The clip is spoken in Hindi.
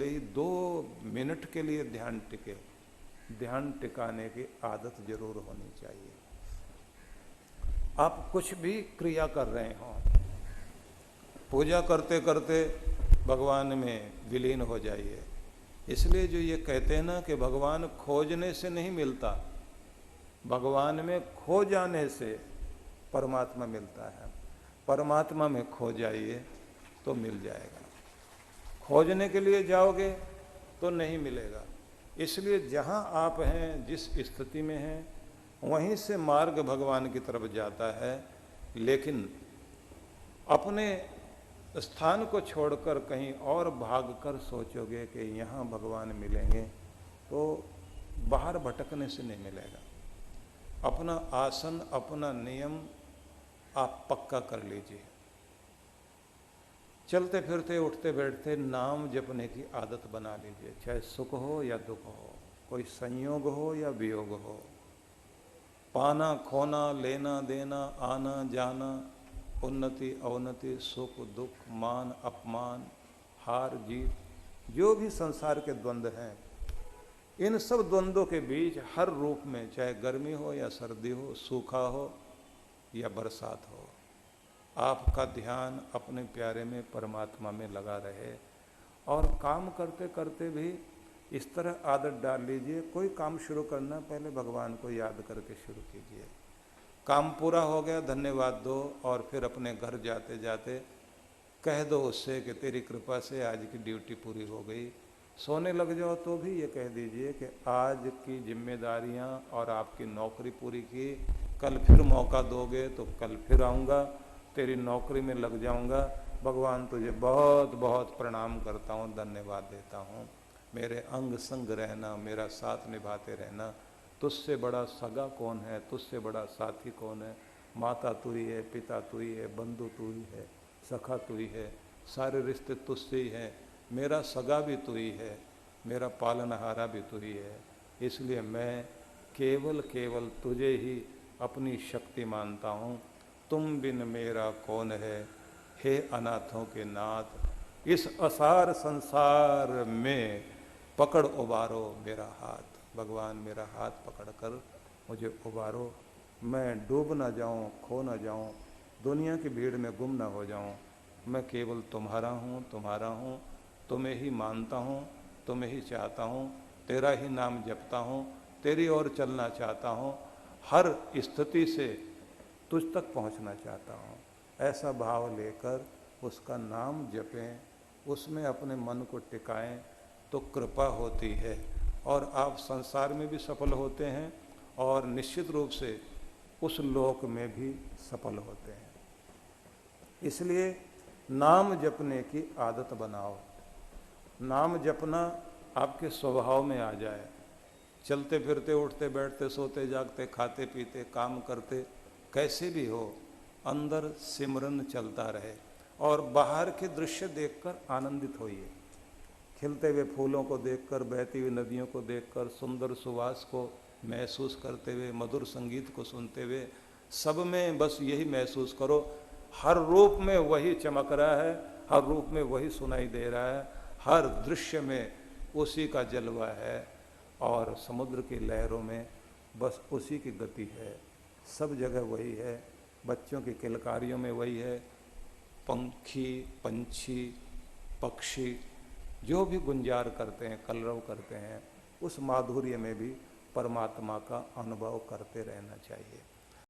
भले ही 2 मिनट के लिए ध्यान टिके, ध्यान टिकाने की आदत जरूर होनी चाहिए। आप कुछ भी क्रिया कर रहे हो, पूजा करते करते भगवान में विलीन हो जाइए। इसलिए जो ये कहते हैं ना कि भगवान खोजने से नहीं मिलता, भगवान में खो जाने से परमात्मा मिलता है। परमात्मा में खो जाइए तो मिल जाएगा, खोजने के लिए जाओगे तो नहीं मिलेगा। इसलिए जहाँ आप हैं, जिस स्थिति में हैं, वहीं से मार्ग भगवान की तरफ जाता है। लेकिन अपने स्थान को छोड़कर कहीं और भागकर सोचोगे कि यहाँ भगवान मिलेंगे, तो बाहर भटकने से नहीं मिलेगा। अपना आसन, अपना नियम आप पक्का कर लीजिए। चलते फिरते उठते बैठते नाम जपने की आदत बना लीजिए, चाहे सुख हो या दुख हो, कोई संयोग हो या वियोग हो, पाना खोना, लेना देना, आना जाना, उन्नति अवनति, सुख दुख, मान अपमान, हार जीत, जो भी संसार के द्वंद्व हैं, इन सब द्वंद्वों के बीच हर रूप में, चाहे गर्मी हो या सर्दी हो, सूखा हो या बरसात हो, आपका ध्यान अपने प्यारे में, परमात्मा में लगा रहे। और काम करते करते भी इस तरह आदत डाल लीजिए, कोई काम शुरू करना पहले भगवान को याद करके शुरू कीजिए। काम पूरा हो गया, धन्यवाद दो, और फिर अपने घर जाते जाते कह दो उससे कि तेरी कृपा से आज की ड्यूटी पूरी हो गई। सोने लग जाओ तो भी ये कह दीजिए कि आज की जिम्मेदारियां और आपकी नौकरी पूरी की, कल फिर मौका दोगे तो कल फिर आऊँगा, तेरी नौकरी में लग जाऊंगा। भगवान तुझे बहुत बहुत प्रणाम करता हूँ, धन्यवाद देता हूँ, मेरे अंग संग रहना, मेरा साथ निभाते रहना। तुझसे बड़ा सगा कौन है, तुझसे बड़ा साथी कौन है? माता तू ही है, पिता तू ही है, बंधु तू ही है, सखा तू ही है, सारे रिश्ते तुझसे ही हैं। मेरा सगा भी तू ही है, मेरा पालनहारा भी तू ही है। इसलिए मैं केवल केवल तुझे ही अपनी शक्ति मानता हूँ। तुम बिन मेरा कौन है, हे अनाथों के नाथ, इस असार संसार में पकड़ उबारो मेरा हाथ। भगवान मेरा हाथ पकड़कर मुझे उबारो, मैं डूब ना जाऊं, खो ना जाऊं, दुनिया की भीड़ में गुम ना हो जाऊं। मैं केवल तुम्हारा हूँ, तुम्हारा हूँ, तुम्हें ही मानता हूँ, तुम्हें ही चाहता हूँ, तेरा ही नाम जपता हूँ, तेरी ओर चलना चाहता हूँ, हर स्थिति से तुझ तक पहुंचना चाहता हूँ। ऐसा भाव लेकर उसका नाम जपें, उसमें अपने मन को टिकाएं, तो कृपा होती है और आप संसार में भी सफल होते हैं और निश्चित रूप से उस लोक में भी सफल होते हैं। इसलिए नाम जपने की आदत बनाओ। नाम जपना आपके स्वभाव में आ जाए। चलते फिरते, उठते बैठते, सोते जागते, खाते पीते, काम करते, कैसे भी हो, अंदर सिमरन चलता रहे और बाहर के दृश्य देखकर आनंदित होइए। खिलते हुए फूलों को देखकर, बहती हुई नदियों को देखकर, सुंदर सुवास को महसूस करते हुए, मधुर संगीत को सुनते हुए, सब में बस यही महसूस करो, हर रूप में वही चमक रहा है, हर रूप में वही सुनाई दे रहा है, हर दृश्य में उसी का जलवा है और समुद्र की लहरों में बस उसी की गति है। सब जगह वही है, बच्चों की किलकारियों में वही है, पंखी, पंछी, पक्षी जो भी गुंजार करते हैं, कलरव करते हैं, उस माधुर्य में भी परमात्मा का अनुभव करते रहना चाहिए।